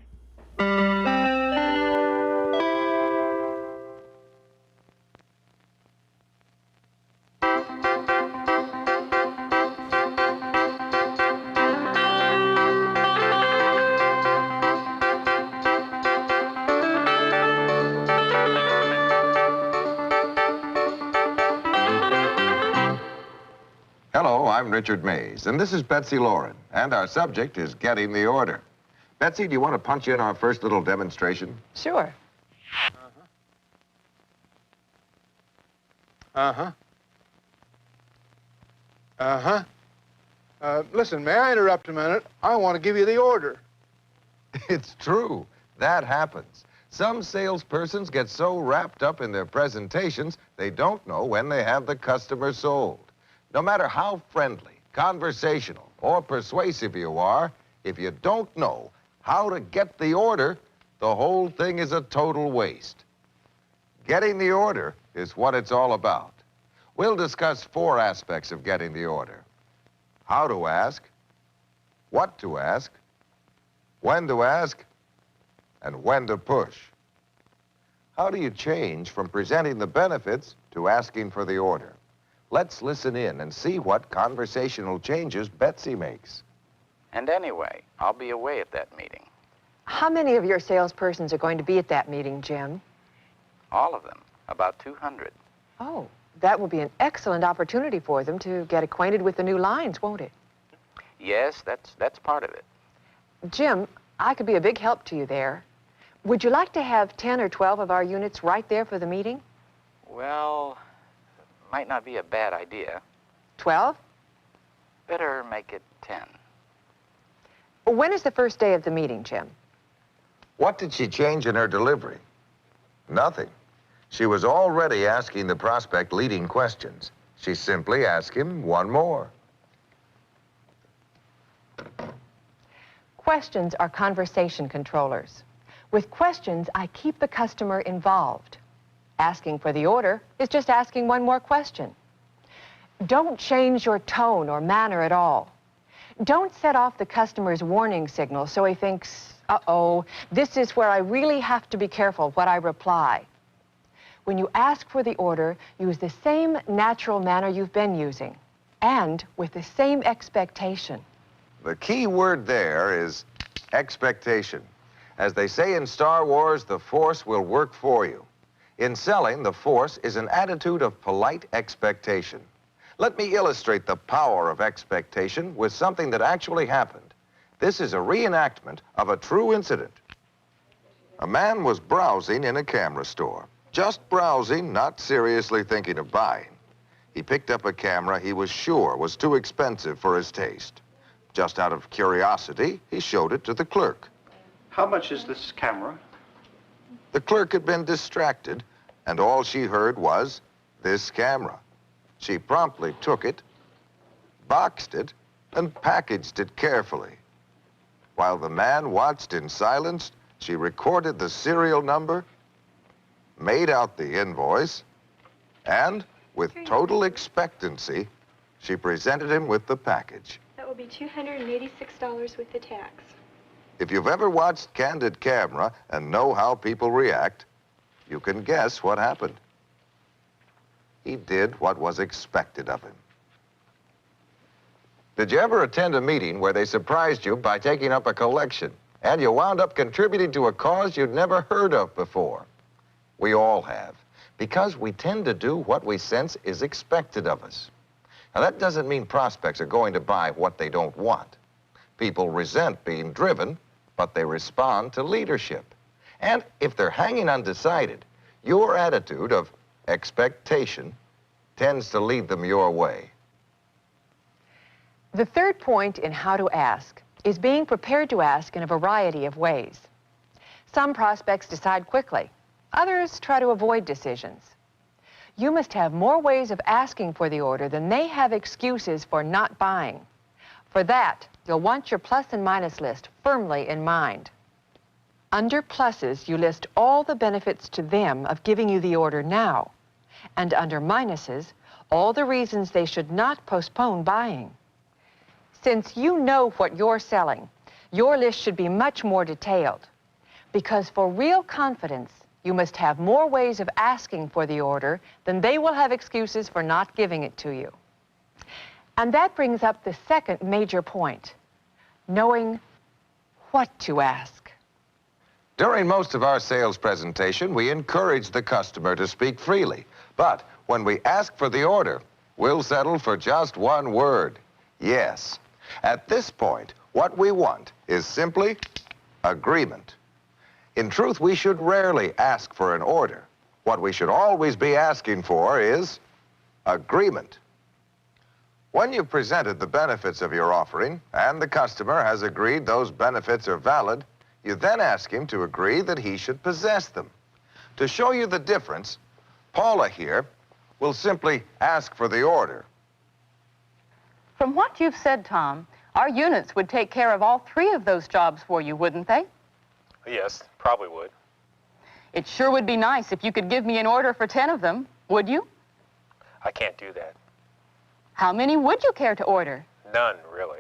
Hello, I'm Richard Mays, and this is Betsy Lauren, and our subject is getting the order. Betsy, do you want to punch in our first little demonstration? Sure. Listen, may I interrupt a minute? I want to give you the order. It's true. That happens. Some salespersons get so wrapped up in their presentations, they don't know when they have the customer sold. No matter how friendly, conversational, or persuasive you are, if you don't know how to get the order, the whole thing is a total waste. Getting the order is what it's all about. We'll discuss 4 aspects of getting the order: how to ask, what to ask, when to ask, and when to push. How do you change from presenting the benefits to asking for the order? Let's listen in and see what conversational changes Betsy makes. And anyway, I'll be away at that meeting. How many of your salespersons are going to be at that meeting, Jim? All of them, about 200. Oh, that will be an excellent opportunity for them to get acquainted with the new lines, won't it? Yes, that's part of it. Jim, I could be a big help to you there. Would you like to have 10 or 12 of our units right there for the meeting? Well, might not be a bad idea. 12? Better make it 10. When is the first day of the meeting, Jim? What did she change in her delivery? Nothing. She was already asking the prospect leading questions. She simply asked him one more. Questions are conversation controllers. With questions, I keep the customer involved. Asking for the order is just asking one more question. Don't change your tone or manner at all. Don't set off the customer's warning signal so he thinks, uh-oh, this is where I really have to be careful what I reply. When you ask for the order, use the same natural manner you've been using, and with the same expectation. The key word there is expectation. As they say in Star Wars, the Force will work for you. In selling, the Force is an attitude of polite expectation. Let me illustrate the power of expectation with something that actually happened. This is a reenactment of a true incident. A man was browsing in a camera store. Just browsing, not seriously thinking of buying. He picked up a camera he was sure was too expensive for his taste. Just out of curiosity, he showed it to the clerk. How much is this camera? The clerk had been distracted, and all she heard was, "this camera." She promptly took it, boxed it, and packaged it carefully. While the man watched in silence, she recorded the serial number, made out the invoice, and, with total expectancy, she presented him with the package. That will be $286 with the tax. If you've ever watched Candid Camera and know how people react, you can guess what happened. He did what was expected of him. Did you ever attend a meeting where they surprised you by taking up a collection, and you wound up contributing to a cause you'd never heard of before? We all have, because we tend to do what we sense is expected of us. Now, that doesn't mean prospects are going to buy what they don't want. People resent being driven, but they respond to leadership. And if they're hanging undecided, your attitude of expectation tends to lead them your way. The third point in how to ask is being prepared to ask in a variety of ways. Some prospects decide quickly. Others try to avoid decisions. You must have more ways of asking for the order than they have excuses for not buying. For that, you'll want your plus and minus list firmly in mind. Under pluses, you list all the benefits to them of giving you the order now. And under minuses, all the reasons they should not postpone buying. Since you know what you're selling, your list should be much more detailed. Because for real confidence, you must have more ways of asking for the order than they will have excuses for not giving it to you. And that brings up the second major point, knowing what to ask. During most of our sales presentation, we encourage the customer to speak freely. But when we ask for the order, we'll settle for just one word, yes. At this point, what we want is simply agreement. In truth, we should rarely ask for an order. What we should always be asking for is agreement. When you've presented the benefits of your offering and the customer has agreed those benefits are valid, You then ask him to agree that he should possess them. To show you the difference, Paula here will simply ask for the order. From what you've said, Tom, our units would take care of all 3 of those jobs for you, wouldn't they? Yes, probably would. It sure would be nice if you could give me an order for 10 of them, would you? I can't do that. How many would you care to order? None, really.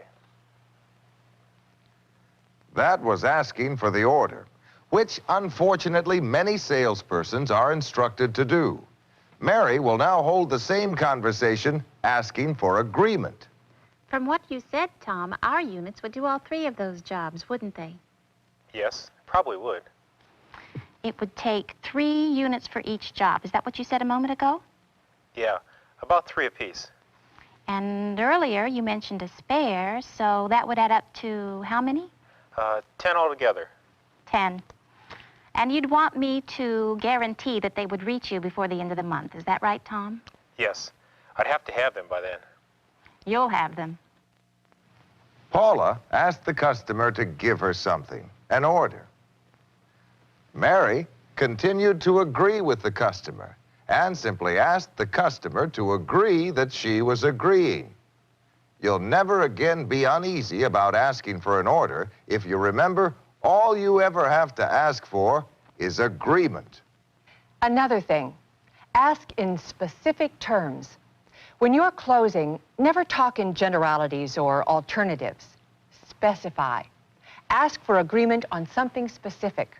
That was asking for the order, which unfortunately many salespersons are instructed to do. Mary will now hold the same conversation, asking for agreement. From what you said, Tom, our units would do all 3 of those jobs, wouldn't they? Yes, probably would. It would take 3 units for each job. Is that what you said a moment ago? Yeah, about 3 apiece. And earlier you mentioned a spare, so that would add up to how many? 10 altogether. 10. And you'd want me to guarantee that they would reach you before the end of the month. Is that right, Tom? Yes, I'd have to have them by then. You'll have them. Paula asked the customer to give her something, an order. Mary continued to agree with the customer and simply asked the customer to agree that she was agreeing. You'll never again be uneasy about asking for an order if you remember all you ever have to ask for is agreement. Another thing, ask in specific terms. When you're closing, never talk in generalities or alternatives. Specify. Ask for agreement on something specific.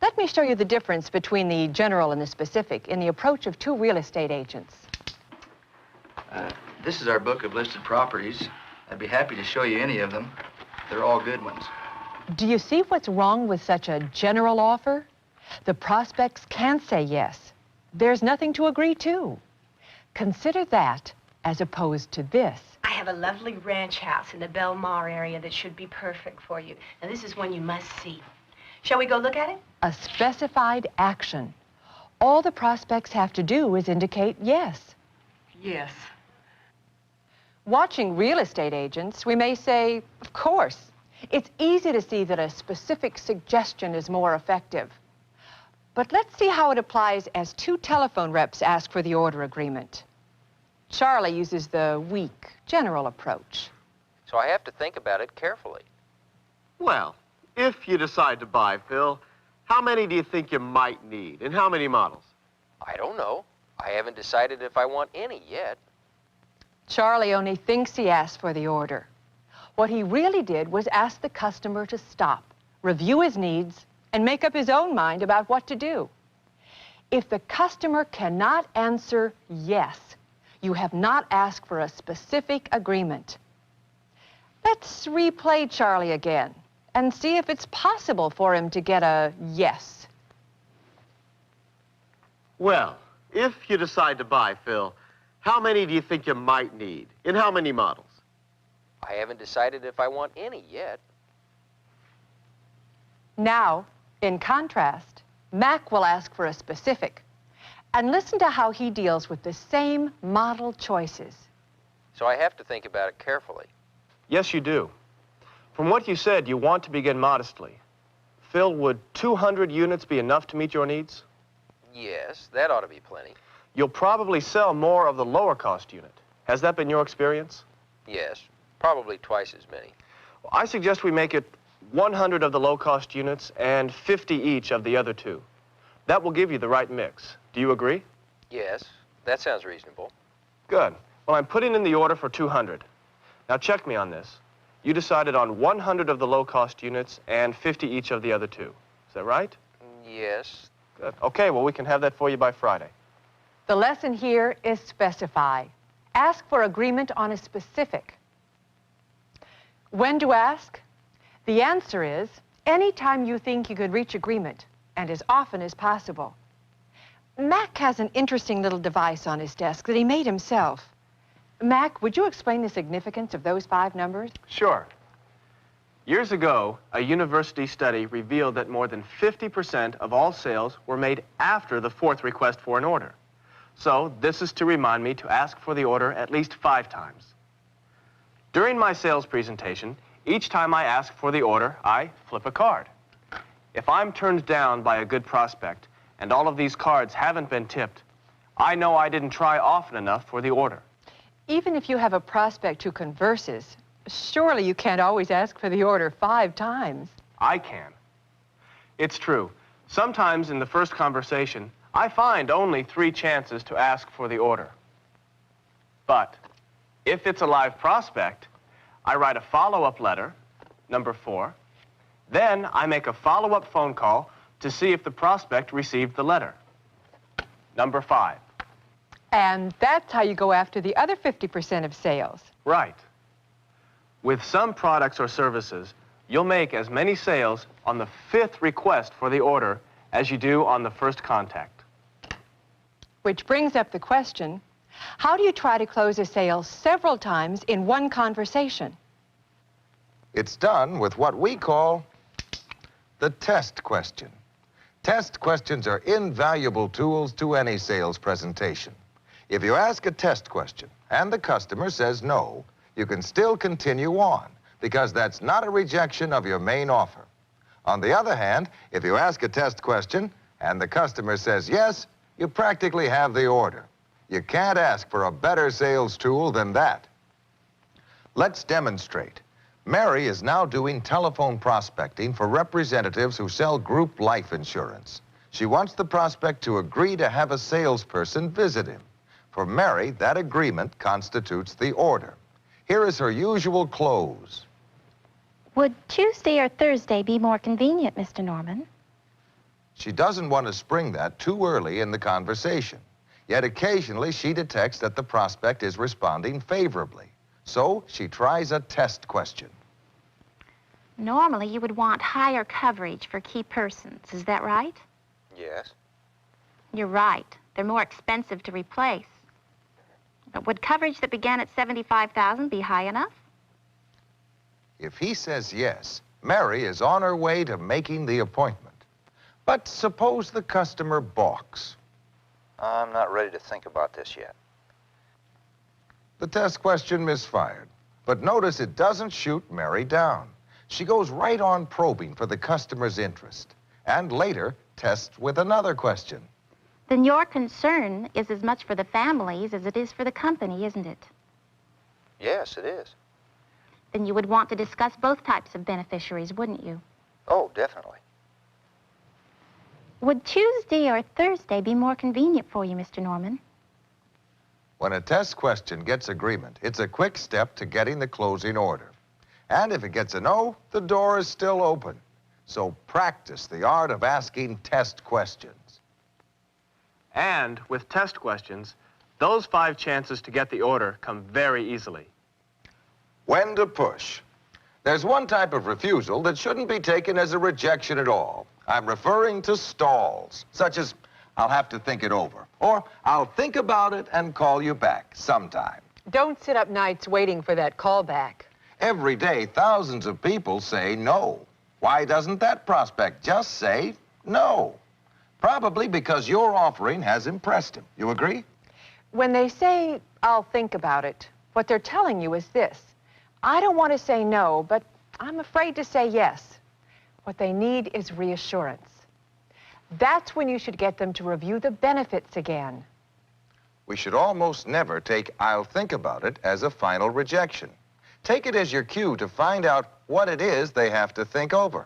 Let me show you the difference between the general and the specific in the approach of 2 real estate agents. This is our book of listed properties. I'd be happy to show you any of them. They're all good ones. Do you see what's wrong with such a general offer? The prospects can't say yes. There's nothing to agree to. Consider that as opposed to this. I have a lovely ranch house in the Belmar area that should be perfect for you. Now, this is one you must see. Shall we go look at it? A specified action. All the prospects have to do is indicate yes. Yes. Watching real estate agents, we may say, of course. It's easy to see that a specific suggestion is more effective. But let's see how it applies as 2 telephone reps ask for the order agreement. Charlie uses the weak, general approach. So I have to think about it carefully. Well, if you decide to buy, Phil, how many do you think you might need, and how many models? I don't know. I haven't decided if I want any yet. Charlie only thinks he asked for the order. What he really did was ask the customer to stop, review his needs, and make up his own mind about what to do. If the customer cannot answer yes, you have not asked for a specific agreement. Let's replay Charlie again and see if it's possible for him to get a yes. Well, if you decide to buy, Phil, how many do you think you might need, and how many models? I haven't decided if I want any yet. Now, in contrast, Mac will ask for a specific. And listen to how he deals with the same model choices. So I have to think about it carefully. Yes, you do. From what you said, you want to begin modestly. Phil, would 200 units be enough to meet your needs? Yes, that ought to be plenty. You'll probably sell more of the lower cost unit. Has that been your experience? Yes, probably twice as many. Well, I suggest we make it 100 of the low cost units and 50 each of the other 2. That will give you the right mix. Do you agree? Yes, that sounds reasonable. Good. Well, I'm putting in the order for 200. Now check me on this. You decided on 100 of the low cost units and 50 each of the other 2. Is that right? Yes. Good. Okay, well, we can have that for you by Friday. The lesson here is specify. Ask for agreement on a specific. When to ask? The answer is anytime you think you could reach agreement, and as often as possible. Mac has an interesting little device on his desk that he made himself. Mac, would you explain the significance of those 5 numbers? Sure. Years ago, a university study revealed that more than 50% of all sales were made after the 4th request for an order. So this is to remind me to ask for the order at least 5 times. During my sales presentation, Each time I ask for the order, I flip a card. If I'm turned down by a good prospect and all of these cards haven't been tipped, I know I didn't try often enough for the order. Even if you have a prospect who converses, surely you can't always ask for the order 5 times. I can. It's true. Sometimes in the first conversation, I find only 3 chances to ask for the order. But if it's a live prospect, I write a follow-up letter, number 4. Then I make a follow-up phone call to see if the prospect received the letter, number 5. And that's how you go after the other 50% of sales. Right. With some products or services, you'll make as many sales on the 5th request for the order as you do on the first contact. Which brings up the question, how do you try to close a sale several times in one conversation? It's done with what we call the test question. Test questions are invaluable tools to any sales presentation. If you ask a test question and the customer says no, you can still continue on because that's not a rejection of your main offer. On the other hand, if you ask a test question and the customer says yes, you practically have the order. You can't ask for a better sales tool than that. Let's demonstrate. Mary is now doing telephone prospecting for representatives who sell group life insurance. She wants the prospect to agree to have a salesperson visit him. For Mary, that agreement constitutes the order. Here is her usual close. Would Tuesday or Thursday be more convenient, Mr. Norman? She doesn't want to spring that too early in the conversation. Yet occasionally she detects that the prospect is responding favorably. So she tries a test question. Normally, you would want higher coverage for key persons. Is that right? Yes. You're right. They're more expensive to replace. But would coverage that began at $75,000 be high enough? If he says yes, Mary is on her way to making the appointment. But suppose the customer balks. I'm not ready to think about this yet. The test question misfired. But notice it doesn't shoot Mary down. She goes right on probing for the customer's interest. And later, tests with another question. Then your concern is as much for the families as it is for the company, isn't it? Yes, it is. Then you would want to discuss both types of beneficiaries, wouldn't you? Oh, definitely. Would Tuesday or Thursday be more convenient for you, Mr. Norman? When a test question gets agreement, it's a quick step to getting the closing order. And if it gets a no, the door is still open. So practice the art of asking test questions. And with test questions, those 5 chances to get the order come very easily. When to push. There's one type of refusal that shouldn't be taken as a rejection at all. I'm referring to stalls, such as, I'll have to think it over, or I'll think about it and call you back sometime. Don't sit up nights waiting for that call back. Every day, thousands of people say no. Why doesn't that prospect just say no? Probably because your offering has impressed him. You agree? When they say, I'll think about it, what they're telling you is this. I don't want to say no, but I'm afraid to say yes. What they need is reassurance. That's when you should get them to review the benefits again. We should almost never take I'll think about it as a final rejection. Take it as your cue to find out what it is they have to think over.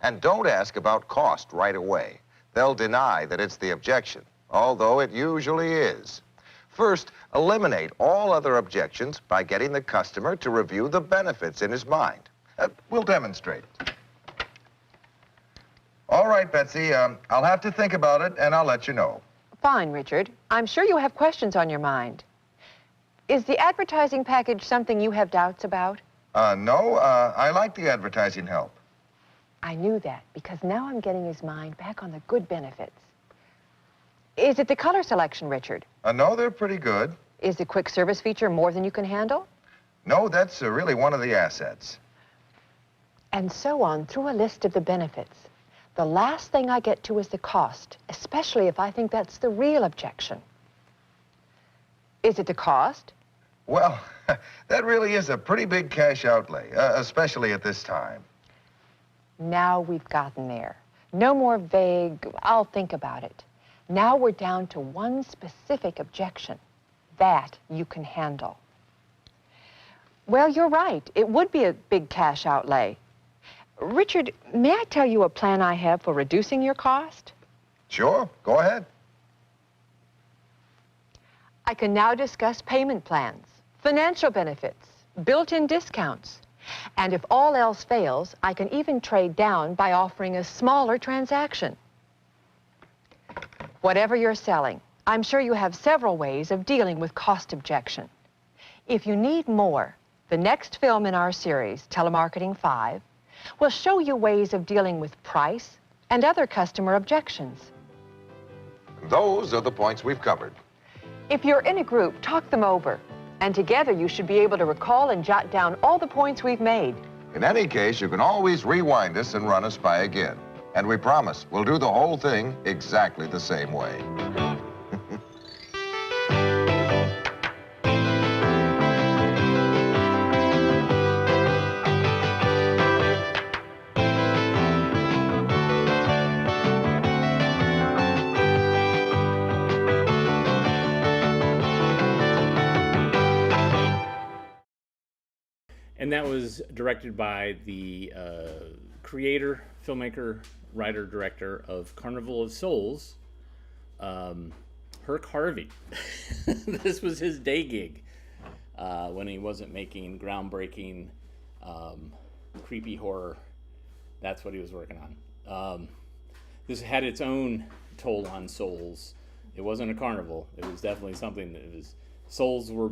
And don't ask about cost right away. They'll deny that it's the objection, although it usually is. First, eliminate all other objections by getting the customer to review the benefits in his mind. We'll demonstrate. All right, Betsy, I'll have to think about it, and I'll let you know. Fine, Richard. I'm sure you have questions on your mind. Is the advertising package something you have doubts about? No, I like the advertising help. I knew that, because now I'm getting his mind back on the good benefits. Is it the color selection, Richard? No, they're pretty good. Is the quick service feature more than you can handle? No, that's really one of the assets. And so on through a list of the benefits. The last thing I get to is the cost, especially if I think that's the real objection. Is it the cost? Well, that really is a pretty big cash outlay, especially at this time. Now we've gotten there. No more vague, I'll think about it. Now we're down to one specific objection. That you can handle. Well, you're right. It would be a big cash outlay. Richard, may I tell you a plan I have for reducing your cost? Sure, go ahead. I can now discuss payment plans, financial benefits, built-in discounts. And if all else fails, I can even trade down by offering a smaller transaction. Whatever you're selling, I'm sure you have several ways of dealing with cost objection. If you need more, the next film in our series, Telemarketing 5, will show you ways of dealing with price and other customer objections. Those are the points we've covered. If you're in a group, talk them over. And together you should be able to recall and jot down all the points we've made. In any case, you can always rewind us and run us by again. And we promise we'll do the whole thing exactly the same way. And that was directed by the creator, filmmaker, writer, director of Carnival of Souls, Herc Harvey. This was his day gig when he wasn't making groundbreaking, creepy horror. That's what he was working on. This had its own toll on souls. It wasn't a carnival. It was definitely something that was souls were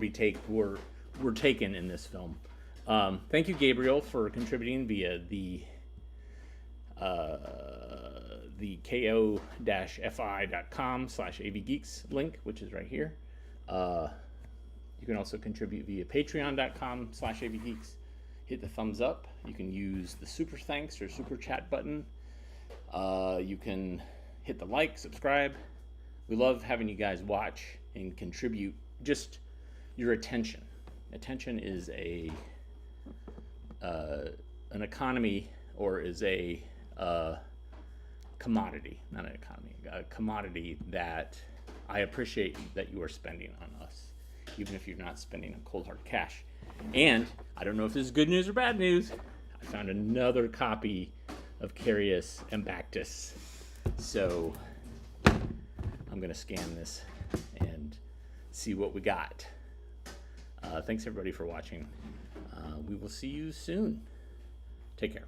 taken in this film. Thank you, Gabriel, for contributing via the ko-fi.com/avgeeks link, which is right here. You can also contribute via patreon.com/avgeeks. Hit the thumbs up. You can use the super thanks or super chat button. You can hit the like, subscribe. We love having you guys watch and contribute just your attention. Attention is an economy, or is a commodity, not an economy, a commodity that I appreciate that you are spending on us, even if you're not spending on cold hard cash. And I don't know if this is good news or bad news. I found another copy of Karius and Baktus. So I'm going to scan this and see what we got. Thanks everybody for watching. We will see you soon. Take care.